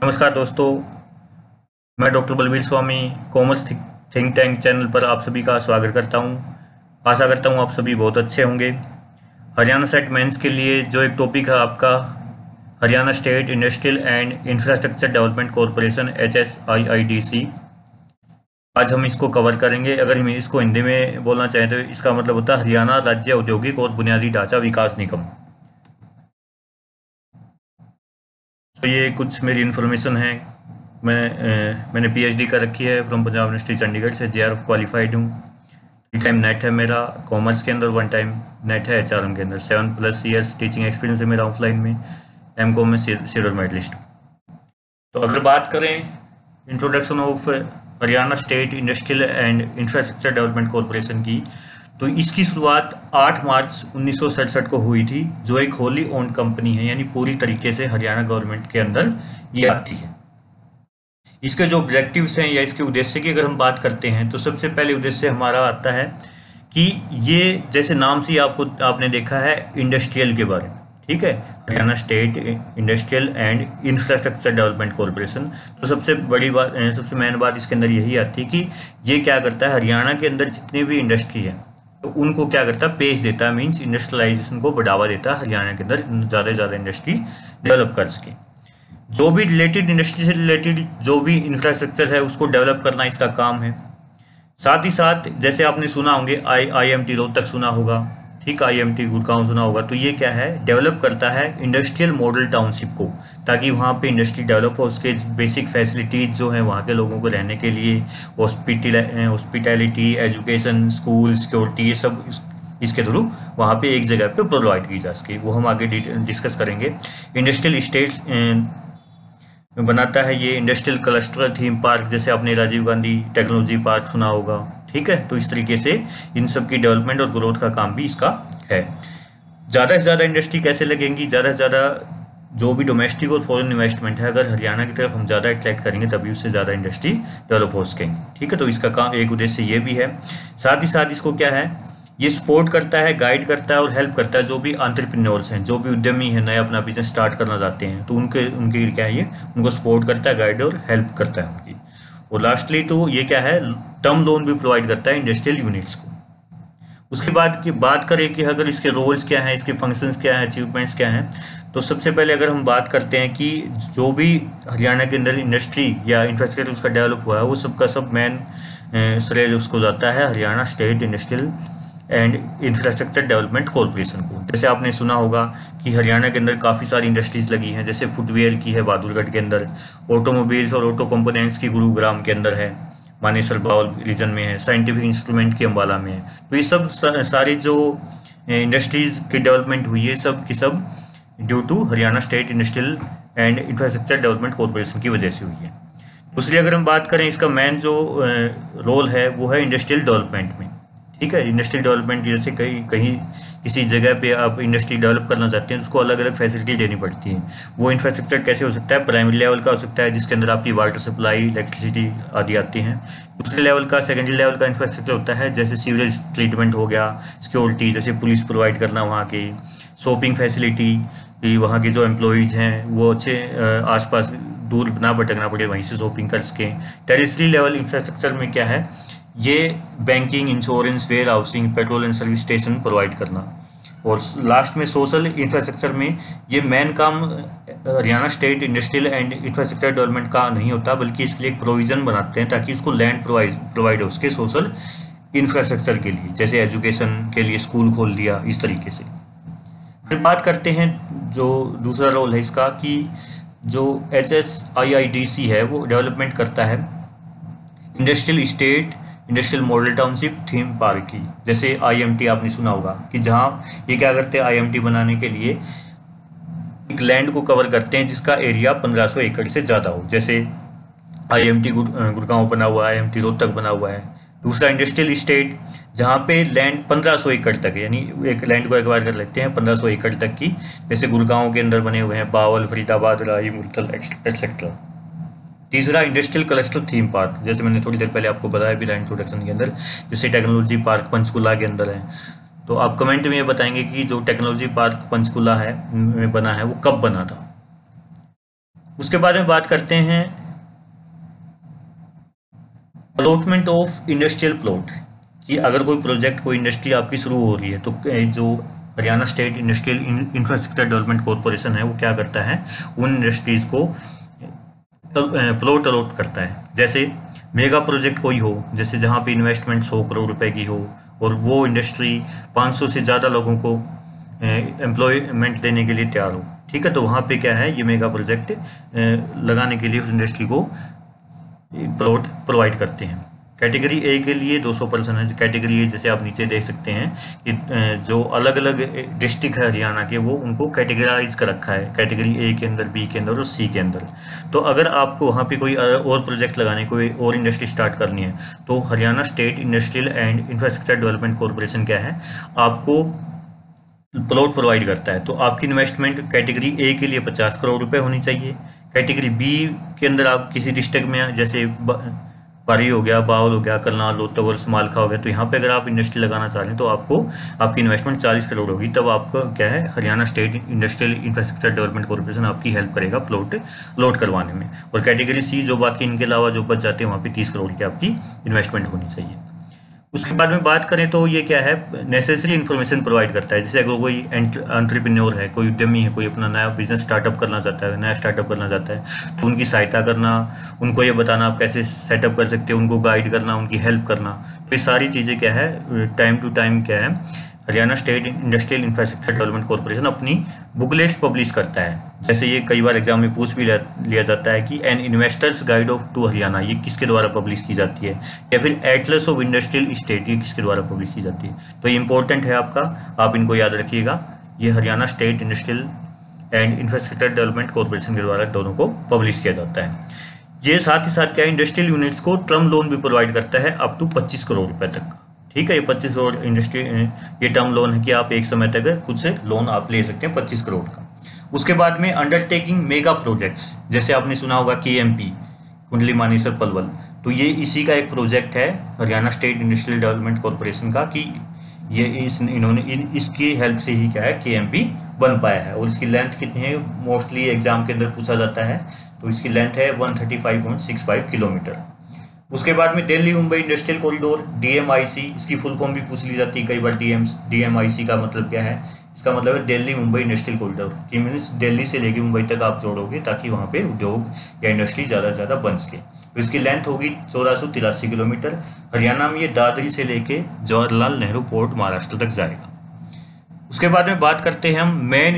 नमस्कार दोस्तों, मैं डॉक्टर बलवीर स्वामी कॉमर्स थिंक टैंक चैनल पर आप सभी का स्वागत करता हूं। आशा करता हूं आप सभी बहुत अच्छे होंगे। हरियाणा सेट मेंस के लिए जो एक टॉपिक है आपका, Haryana state industrial and infrastructure development corporation HSIIDC। आज हम इसको कवर करेंगे। अगर हम इसको हिंदी में बोलना चाहें तो इसका मतलब होता है हरियाणा राज्य औद्योगिक और बुनियादी ढांचा विकास निगम। तो ये कुछ मेरी इन्फॉर्मेशन है। मैंने PhD कर रखी है फ्रॉम पंजाब यूनिवर्सिटी चंडीगढ़ से। JRF क्वालिफाइड हूँ। 3 टाइम नेट है मेरा कॉमर्स के अंदर, 1 टाइम नेट है HRM के अंदर। 7+ ईयर्स टीचिंग एक्सपीरियंस है मेरा ऑफलाइन में। MCOM में सिल्वर मेडलिस्ट। तो अगर बात करें introduction of Haryana state industrial and infrastructure development corporation की, तो इसकी शुरुआत 8 मार्च 1967 को हुई थी, जो एक होली ओन्ड कंपनी है, यानी पूरी तरीके से हरियाणा गवर्नमेंट के अंदर ये आती है। इसके जो ऑब्जेक्टिव्स हैं या इसके उद्देश्य की अगर हम बात करते हैं तो सबसे पहले उद्देश्य हमारा आता है कि ये जैसे नाम से आपने देखा है इंडस्ट्रियल के बारे में, ठीक है, Haryana state industrial and infrastructure development corporation. तो सबसे बड़ी बात, सबसे मेन बात इसके अंदर यही आती है कि ये क्या करता है, हरियाणा के अंदर जितने भी इंडस्ट्री है तो उनको क्या करता है, पेश देता है, मीन्स इंडस्ट्रियलाइजेशन को बढ़ावा देता है, हरियाणा के अंदर ज़्यादा से ज़्यादा इंडस्ट्री डेवलप कर सके। जो भी रिलेटेड इंडस्ट्री से रिलेटेड जो भी इंफ्रास्ट्रक्चर है उसको डेवलप करना इसका काम है। साथ ही साथ जैसे आपने सुना होंगे IMT रोहतक सुना होगा, ठीक, IMT गुड़गांव सुना होगा। तो ये क्या है, डेवलप करता है इंडस्ट्रियल मॉडल टाउनशिप को, ताकि वहाँ पे इंडस्ट्री डेवलप हो, उसके बेसिक फैसिलिटीज़ जो हैं वहाँ के लोगों को रहने के लिए, हॉस्पिटैलिटी, एजुकेशन, स्कूल, सिक्योरिटी, ये सब इसके थ्रू वहाँ पे एक जगह पे प्रोवाइड की जा सके। वो हम आगे डिस्कस करेंगे। इंडस्ट्रियल स्टेट्स बनाता है ये, इंडस्ट्रियल क्लस्टर थीम पार्क, जैसे आपने राजीव गांधी टेक्नोलॉजी पार्क सुना होगा, ठीक है। तो इस तरीके से इन सब की डेवलपमेंट और ग्रोथ का काम भी इसका है। ज़्यादा से ज़्यादा इंडस्ट्री कैसे लगेंगी, ज़्यादा से ज़्यादा जो भी डोमेस्टिक और फॉरेन इन्वेस्टमेंट है, अगर हरियाणा की तरफ हम ज़्यादा अट्रैक्ट करेंगे तभी उससे ज़्यादा इंडस्ट्री डेवलप हो सकेंगे, ठीक है। तो इसका काम एक उद्देश्य ये भी है। साथ ही साथ इसको क्या है, ये सपोर्ट करता है, गाइड करता है और हेल्प करता है जो भी एंटरप्रेन्योर्स हैं, जो भी उद्यमी हैं, नया अपना बिजनेस स्टार्ट करना चाहते हैं, तो उनके क्या है, ये उनको सपोर्ट करता है, गाइड और हेल्प करता है उनकी। और लास्टली तो ये क्या है, टर्म लोन भी प्रोवाइड करता है इंडस्ट्रियल यूनिट्स को। उसके बाद की बात करें कि अगर इसके रोल्स क्या हैं, इसके फंक्शंस क्या हैं, अचीवमेंट्स क्या हैं, तो सबसे पहले अगर हम बात करते हैं कि जो भी हरियाणा के अंदर इंडस्ट्री या इंफ्रास्ट्रक्चर उसका डेवलप हुआ है, वो सबका सब मेन श्रेय उसको जाता है Haryana state industrial and infrastructure development corporation को। जैसे आपने सुना होगा कि हरियाणा के अंदर काफ़ी सारी इंडस्ट्रीज लगी हैं, जैसे फुटवेयर की है बहादुरगढ़ के अंदर, ऑटोमोबाइल्स और ऑटो कंपोनेंट्स की गुरुग्राम के अंदर है, मानेसर बाउल रीजन में है, साइंटिफिक इंस्ट्रूमेंट की अम्बाला में है। तो ये सब सारी जो इंडस्ट्रीज की डेवलपमेंट हुई है, सब की सब due to Haryana state industrial and infrastructure development corporation की वजह से हुई है। दूसरी अगर हम बात करें, इसका मेन जो रोल है वो है इंडस्ट्रियल डेवलपमेंट में, ठीक है। इंडस्ट्रियल डेवलपमेंट जैसे कहीं किसी जगह पे आप इंडस्ट्री डेवलप करना चाहते हैं तो उसको अलग अलग फैसिलिटी देनी पड़ती है। वो इंफ्रास्ट्रक्चर कैसे हो सकता है, प्राइमरी लेवल का हो सकता है जिसके अंदर आपकी वाटर सप्लाई, इलेक्ट्रिसिटी आदि आती हैं। दूसरे लेवल का, सेकेंडरी लेवल का इंफ्रास्ट्रक्चर होता है, जैसे सीवरेज ट्रीटमेंट हो गया, सिक्योरिटी, जैसे पुलिस प्रोवाइड करना वहाँ की, शॉपिंग फैसिलिटी, वहाँ के जो एम्प्लॉयज़ हैं वो अच्छे आसपास दूर ना भटकना पड़े, वहीं से शॉपिंग कर सकें। टेरिटरी लेवल इंफ्रास्ट्रक्चर में क्या है, ये banking, insurance, warehousing, petrol and service station provide करना। और लास्ट में सोशल इंफ्रास्ट्रक्चर में ये मेन काम Haryana state industrial and infrastructure development का नहीं होता, बल्कि इसके लिए एक प्रोविज़न बनाते हैं ताकि उसको लैंड प्रोवाइड हो उसके सोशल इंफ्रास्ट्रक्चर के लिए, जैसे एजुकेशन के लिए स्कूल खोल दिया, इस तरीके से। फिर बात करते हैं जो दूसरा रोल है इसका, कि जो HSIIDC है वो डेवलपमेंट करता है industrial state industrial model township theme park की। जैसे IMT आपने सुना होगा कि जहाँ ये क्या करते हैं, IMT बनाने के लिए एक लैंड को कवर करते हैं जिसका एरिया 1500 एकड़ से ज़्यादा हो। जैसे IMT गुड़गांव बना हुआ है, IMT रोहतक बना हुआ है। दूसरा इंडस्ट्रियल स्टेट जहाँ पे लैंड 1500 एकड़ तक है, यानी एक लैंड को एक्वायर कर लेते हैं 1500 एकड़ तक की, जैसे गुड़गांव के अंदर बने हुए हैं बावल, फरीदाबाद, राई, मुल्तल एक्सेट्रा। तीसरा इंडस्ट्रियल क्लस्टर थीम पार्क, जैसे मैंने थोड़ी देर पहले आपको बताया भी था इंट्रोडक्शन के अंदर, जैसे टेक्नोलॉजी पार्क पंचकुला के अंदर है। तो आप कमेंट में ये बताएंगे कि जो टेक्नोलॉजी पार्क पंचकुला है में बना है वो कब बना था। उसके बारे में बात करते हैं अलॉटमेंट ऑफ इंडस्ट्रियल प्लॉट, कि अगर कोई प्रोजेक्ट, कोई इंडस्ट्री आपकी शुरू हो रही है तो जो Haryana state industrial infrastructure development corporation है वो क्या करता है, उन इंडस्ट्रीज को प्लॉट अलॉट करता है। जैसे मेगा प्रोजेक्ट कोई हो, जैसे जहाँ पे इन्वेस्टमेंट 100 करोड़ रुपए की हो और वो इंडस्ट्री 500 से ज़्यादा लोगों को एम्प्लॉयमेंट देने के लिए तैयार हो, ठीक है, तो वहाँ पे क्या है, ये मेगा प्रोजेक्ट लगाने के लिए उस इंडस्ट्री को प्लॉट प्रोवाइड करते हैं। कैटेगरी ए के लिए 200% है। कैटेगरी ए जैसे आप नीचे देख सकते हैं कि जो अलग अलग डिस्ट्रिक्ट है हरियाणा के, वो उनको कैटेगराइज कर रखा है, कैटेगरी ए के अंदर, बी के अंदर और सी के अंदर। तो अगर आपको वहाँ पे कोई और प्रोजेक्ट लगाने, कोई और इंडस्ट्री स्टार्ट करनी है, तो Haryana state industrial and infrastructure development corporation क्या है, आपको प्लॉट प्रोवाइड करता है। तो आपकी इन्वेस्टमेंट कैटेगरी ए के लिए 50 करोड़ रुपए होनी चाहिए। कैटेगरी बी के अंदर आप किसी डिस्ट्रिक्ट में, जैसे पारी हो गया, बावल हो गया, करनाल, लोथावल, समालखा हो गया, तो यहाँ पे अगर आप इंडस्ट्री लगाना चाह रहे हैं तो आपको आपकी इन्वेस्टमेंट 40 करोड़ होगी। तब आपका क्या है, Haryana state industrial infrastructure development corporation आपकी हेल्प करेगा प्लॉट लोड करवाने में। और कैटेगरी सी जो बाकी इनके अलावा जो बच जाते हैं, वहाँ पे 30 करोड़ की आपकी इन्वेस्टमेंट होनी चाहिए। उसके बाद में बात करें तो ये क्या है, नेसेसरी इन्फॉर्मेशन प्रोवाइड करता है। जैसे अगर कोई एंटरप्रेन्योर है, कोई उद्यमी है, कोई अपना नया बिजनेस स्टार्टअप करना चाहता है, नया स्टार्टअप करना चाहता है, तो उनकी सहायता करना, उनको ये बताना आप कैसे सेटअप कर सकते हो, उनको गाइड करना, उनकी हेल्प करना, तो ये सारी चीज़ें क्या है, टाइम टू टाइम क्या है, Haryana state industrial infrastructure development corporation अपनी बुकलेट्स पब्लिश करता है। जैसे ये कई बार एग्जाम में पूछ भी लिया जाता है कि an investors guide of to Haryana, ये किसके द्वारा पब्लिश की जाती है, या फिर एटलस ऑफ इंडस्ट्रियल स्टेट, ये किसके द्वारा पब्लिश की जाती है। तो ये इंपॉर्टेंट है आपका, आप इनको याद रखिएगा। ये Haryana state industrial and infrastructure development corporation के द्वारा दोनों को पब्लिश किया जाता है। ये साथ ही साथ क्या है, इंडस्ट्रियल यूनिट्स को टर्म लोन भी प्रोवाइड करता है अप टू 25 करोड़ रुपए तक, ठीक है। ये 25 करोड़ इंडस्ट्री, ये टर्म लोन है कि आप एक समय तक खुद से लोन आप ले सकते हैं 25 करोड़ का। उसके बाद में अंडरटेकिंग मेगा प्रोजेक्ट्स, जैसे आपने सुना होगा KMP, कुंडली मानेसर पलवल, तो ये इसी का एक प्रोजेक्ट है Haryana state industrial development corporation का, कि ये इन्होंने इसकी हेल्प से ही क्या है KMP बन पाया है। और इसकी लेंथ कितनी है, मोस्टली एग्जाम के अंदर पूछा जाता है, तो इसकी लेंथ है 135.65 किलोमीटर। उसके बाद में Delhi Mumbai industrial corridor, DMIC, इसकी फुल फॉर्म भी पूछ ली जाती है कई बार। DMIC का मतलब क्या है, इसका मतलब है दिल्ली मुंबई इंडस्ट्रियल कॉरिडोर, कि मीन्स दिल्ली से लेके मुंबई तक आप जोड़ोगे ताकि वहाँ पे उद्योग या इंडस्ट्री ज़्यादा से ज़्यादा बन सके। तो इसकी लेंथ होगी 1483 किलोमीटर। हरियाणा में ये दादरी से लेके जवाहरलाल नेहरू पोर्ट महाराष्ट्र तक जाएगा। उसके बाद में बात करते हैं हम man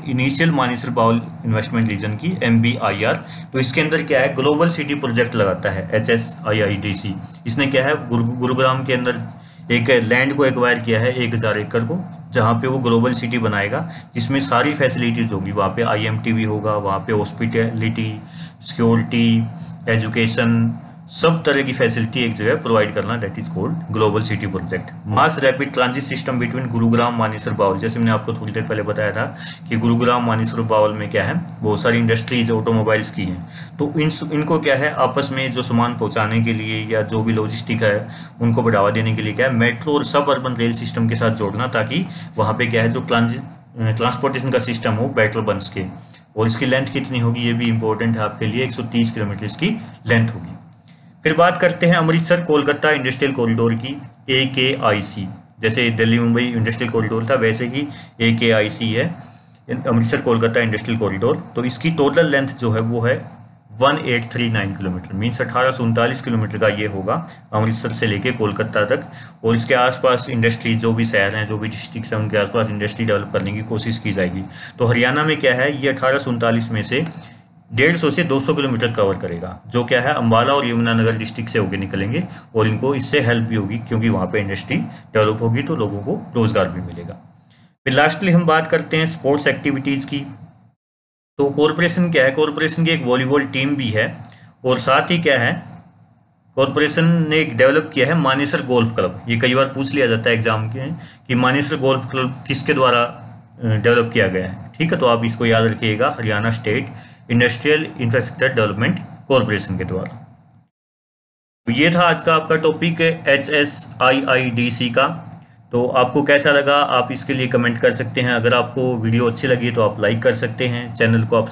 initial Manesar Bawal investment region की, MBIR। तो इसके अंदर क्या है, ग्लोबल सिटी प्रोजेक्ट लगाता है HSIIDC। इसने क्या है, गुरुग्राम के अंदर एक लैंड को एक्वायर किया है 1000 एकड़ को, जहाँ पे वो ग्लोबल सिटी बनाएगा, जिसमें सारी फैसिलिटीज होगी। वहाँ पे IMT भी होगा, वहाँ पे हॉस्पिटलिटी, सिक्योरिटी, एजुकेशन, सब तरह की फैसिलिटी एक जगह प्रोवाइड करना, that is called global city project. Mass rapid transit system between Gurugram Manesar Bawal, जैसे मैंने आपको थोड़ी देर पहले बताया था कि गुरुग्राम मानेसर बाउल में क्या है, बहुत सारी इंडस्ट्रीज ऑटोमोबाइल्स की हैं, तो इनको क्या है, आपस में जो सामान पहुंचाने के लिए या जो भी लॉजिस्टिक है उनको बढ़ावा देने के लिए क्या है, मेट्रो और सब अर्बन रेल सिस्टम के साथ जोड़ना, ताकि वहाँ पे क्या है, जो ट्रांसपोर्टेशन का सिस्टम हो बेटर बन सके। और इसकी लेंथ कितनी होगी, ये भी इंपॉर्टेंट है आपके लिए, 130 किलोमीटर इसकी लेंथ होगी। फिर बात करते हैं अमृतसर कोलकाता इंडस्ट्रियल कॉरिडोर की, AKIC। जैसे दिल्ली मुंबई इंडस्ट्रियल कॉरिडोर था, वैसे ही AKIC है, अमृतसर कोलकाता इंडस्ट्रियल कॉरिडोर। तो इसकी टोटल लेंथ जो है वो है 1839 किलोमीटर, मीन्स 1839 किलोमीटर का ये होगा अमृतसर से लेके कोलकाता तक। और इसके आसपास इंडस्ट्री, जो भी शहर हैं, जो भी डिस्ट्रिक्ट हैं, उनके आसपास इंडस्ट्री डेवलप करने की कोशिश की जाएगी। तो हरियाणा में क्या है, ये 1839 में से 150 से 200 किलोमीटर कवर करेगा, जो क्या है अम्बाला और यमुनानगर डिस्ट्रिक्ट से होकर निकलेंगे। और इनको इससे हेल्प भी होगी, क्योंकि वहाँ पे इंडस्ट्री डेवलप होगी तो लोगों को रोजगार भी मिलेगा। फिर लास्टली हम बात करते हैं स्पोर्ट्स एक्टिविटीज़ की। तो कॉरपोरेशन क्या है, कॉरपोरेशन की एक वॉलीबॉल टीम भी है, और साथ ही क्या है, कॉरपोरेशन ने एक डेवलप किया है मानेसर गोल्फ क्लब। ये कई बार पूछ लिया जाता है एग्जाम के कि मानेसर गोल्फ क्लब किसके द्वारा डेवलप किया गया है, ठीक है। तो आप इसको याद रखिएगा, Haryana state industrial infrastructure development corporation के द्वारा। तो ये था आज का आपका टॉपिक है HSIIDC का। तो आपको कैसा लगा आप इसके लिए कमेंट कर सकते हैं। अगर आपको वीडियो अच्छी लगी तो आप लाइक कर सकते हैं, चैनल को आप